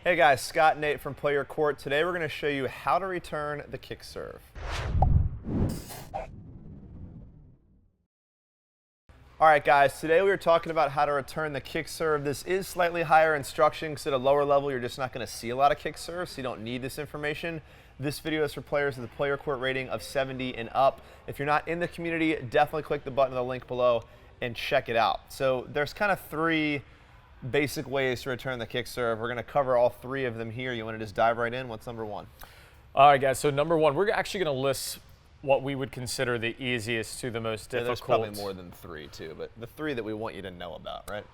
Hey guys, Scott and Nate from Play Your Court. Today we're going to show you how to return the kick serve. Alright guys, today we were talking about how to return the kick serve. This is slightly higher instruction because at a lower level you're just not going to see a lot of kick serves, so you don't need this information. This video is for players with a Play Your Court rating of 70 and up. If you're not in the community, definitely click the button in the link below and check it out. So there's kind of three basic ways to return the kick serve. We're going to cover all three of them here. You want to just dive right in? What's number one? All right, guys. So number one, we're actually going to list what we would consider the easiest to the most difficult. There's probably more than three too, but the three that we want you to know about, right?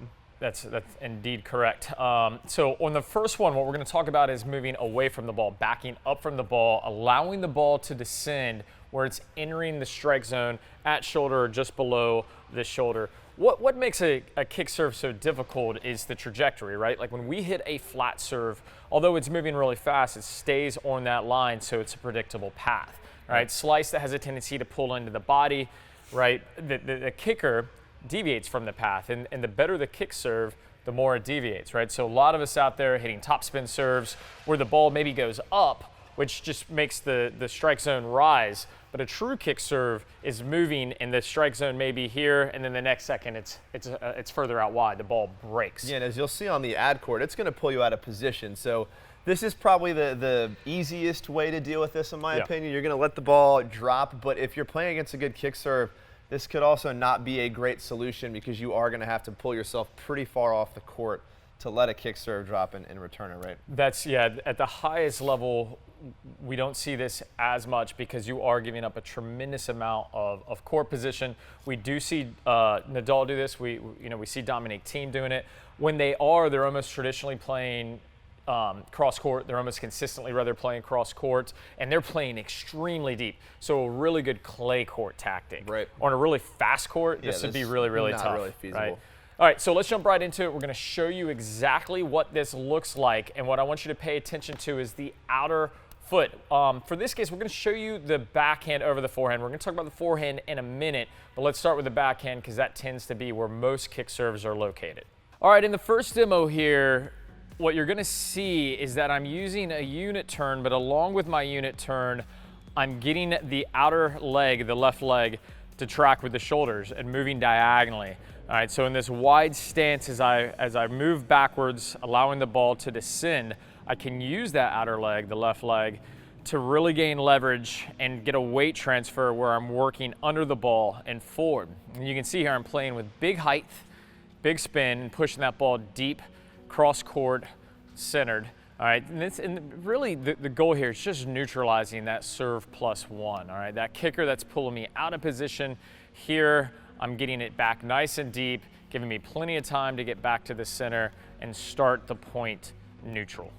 That's indeed correct. So on the first one, what we're going to talk about is moving away from the ball, backing up from the ball, allowing the ball to descend where it's entering the strike zone at shoulder or just below the shoulder. What makes a kick serve so difficult is the trajectory, right? Like when we hit a flat serve, although it's moving really fast, it stays on that line, so it's a predictable path, right? Slice that has a tendency to pull into the body, right? The kicker deviates from the path, and the better the kick serve, the more it deviates, right? So a lot of us out there hitting topspin serves where the ball maybe goes up, which just makes the strike zone rise. But a true kick serve is moving, and the strike zone may be here, and then the next second it's further out wide. The ball breaks. Yeah, and as you'll see on the ad court, it's going to pull you out of position. So this is probably the easiest way to deal with this, in my opinion. You're going to let the ball drop, but if you're playing against a good kick serve, this could also not be a great solution because you are going to have to pull yourself pretty far off the court to let a kick serve drop and return it, right? That's, yeah, at the highest level, we don't see this as much because you are giving up a tremendous amount of court position. We do see Nadal do this. We see Dominic Thiem doing it. When they're almost traditionally playing cross court. They're almost consistently rather playing cross court, and they're playing extremely deep. So a really good clay court tactic. Right. On a really fast court, this would be really, really tough. Not really feasible. Right? All right, so let's jump right into it. We're going to show you exactly what this looks like, and what I want you to pay attention to is the outer foot. For this case, we're going to show you the backhand over the forehand. We're going to talk about the forehand in a minute, but let's start with the backhand because that tends to be where most kick serves are located. All right, in the first demo here, what you're going to see is that I'm using a unit turn, but along with my unit turn, I'm getting the outer leg, the left leg, to track with the shoulders and moving diagonally. All right, so in this wide stance, as I move backwards, allowing the ball to descend, I can use that outer leg, the left leg, to really gain leverage and get a weight transfer where I'm working under the ball and forward. And you can see here I'm playing with big height, big spin, and pushing that ball deep, cross court, centered. All right, and really the goal here is just neutralizing that serve +1. All right, that kicker that's pulling me out of position here, I'm getting it back nice and deep, giving me plenty of time to get back to the center and start the point neutral.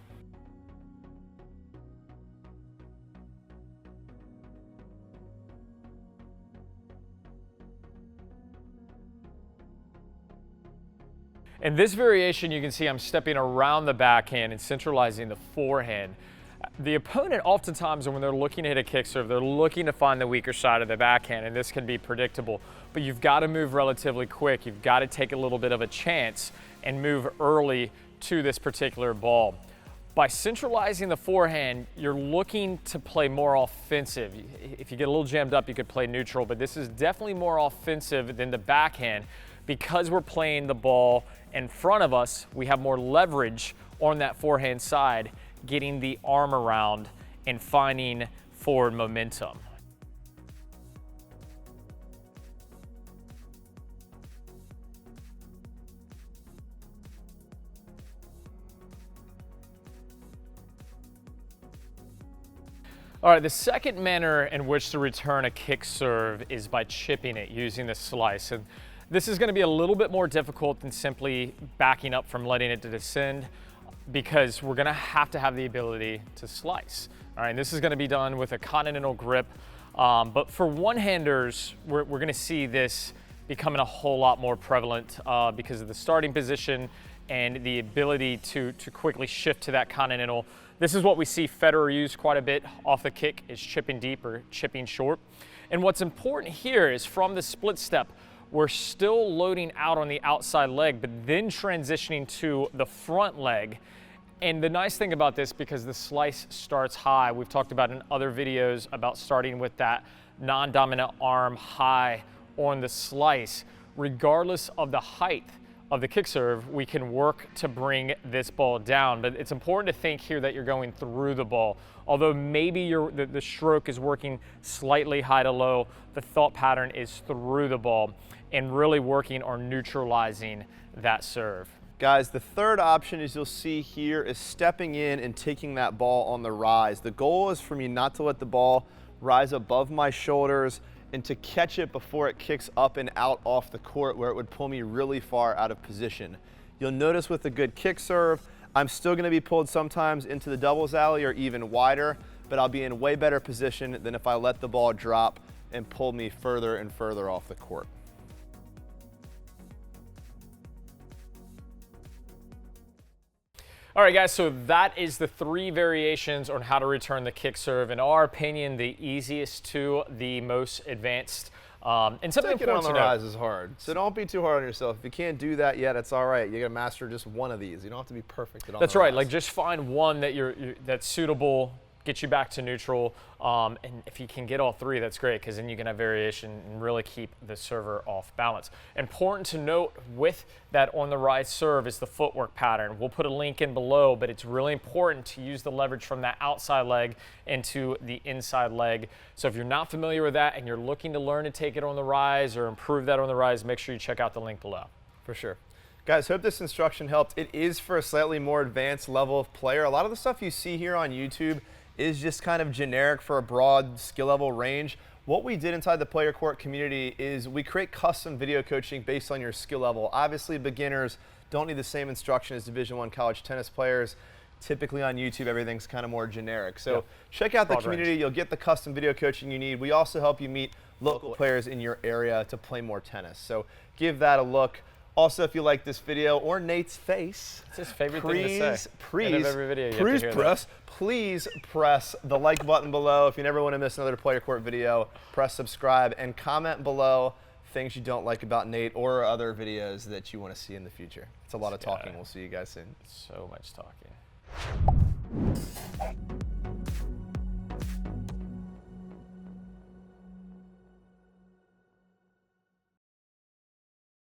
In this variation, you can see I'm stepping around the backhand and centralizing the forehand. The opponent oftentimes, when they're looking to hit a kick serve, they're looking to find the weaker side of the backhand, and this can be predictable. But you've got to move relatively quick. You've got to take a little bit of a chance and move early to this particular ball. By centralizing the forehand, you're looking to play more offensive. If you get a little jammed up, you could play neutral, but this is definitely more offensive than the backhand. Because we're playing the ball in front of us, we have more leverage on that forehand side, getting the arm around and finding forward momentum. All right, the second manner in which to return a kick serve is by chipping it using the slice. And this is going to be a little bit more difficult than simply backing up from letting it to descend because we're going to have the ability to slice. All right, this is going to be done with a continental grip. But for one-handers, we're going to see this becoming a whole lot more prevalent because of the starting position and the ability to quickly shift to that continental. This is what we see Federer use quite a bit off the kick, is chipping deep or chipping short. And what's important here is from the split step, we're still loading out on the outside leg, but then transitioning to the front leg And the nice thing about this, because the slice starts high, we've talked about in other videos about starting with that non-dominant arm high on the slice. Regardless of the height of the kick serve, we can work to bring this ball down. But it's important to think here that you're going through the ball. Although maybe the stroke is working slightly high to low, the thought pattern is through the ball and really working on neutralizing that serve. Guys, the third option, as you'll see here, is stepping in and taking that ball on the rise. The goal is for me not to let the ball rise above my shoulders and to catch it before it kicks up and out off the court, where it would pull me really far out of position. You'll notice with a good kick serve, I'm still gonna be pulled sometimes into the doubles alley or even wider, but I'll be in way better position than if I let the ball drop and pull me further and further off the court. All right, guys, so that is the 3 variations on how to return the kick serve. In our opinion, the easiest to the most advanced. And something Taking it on important the to note. rise is hard, so don't be too hard on yourself. If you can't do that yet, it's all right. You're gonna master just one of these. You don't have to be perfect at all. That's right. Like, just find one that that's suitable, get you back to neutral. And if you can get all 3, that's great, because then you can have variation and really keep the server off balance. Important to note with that on the rise serve is the footwork pattern. We'll put a link in below, but it's really important to use the leverage from that outside leg into the inside leg. So if you're not familiar with that and you're looking to learn to take it on the rise or improve that on the rise, make sure you check out the link below. For sure. Guys, hope this instruction helped. It is for a slightly more advanced level of player. A lot of the stuff you see here on YouTube is just kind of generic for a broad skill level range. What we did inside the Player Court community is we create custom video coaching based on your skill level. Obviously, beginners don't need the same instruction as Division I college tennis players. Typically on YouTube, everything's kind of more generic. So check out the community. Range. You'll get the custom video coaching you need. We also help you meet local players in your area to play more tennis. So give that a look. Also, if you like this video or Nate's face, it's his favorite thing to say. Please press the like button below. If you never want to miss another Player Court video, press subscribe and comment below things you don't like about Nate or other videos that you want to see in the future. It's a lot of talking. We'll see you guys soon. So much talking.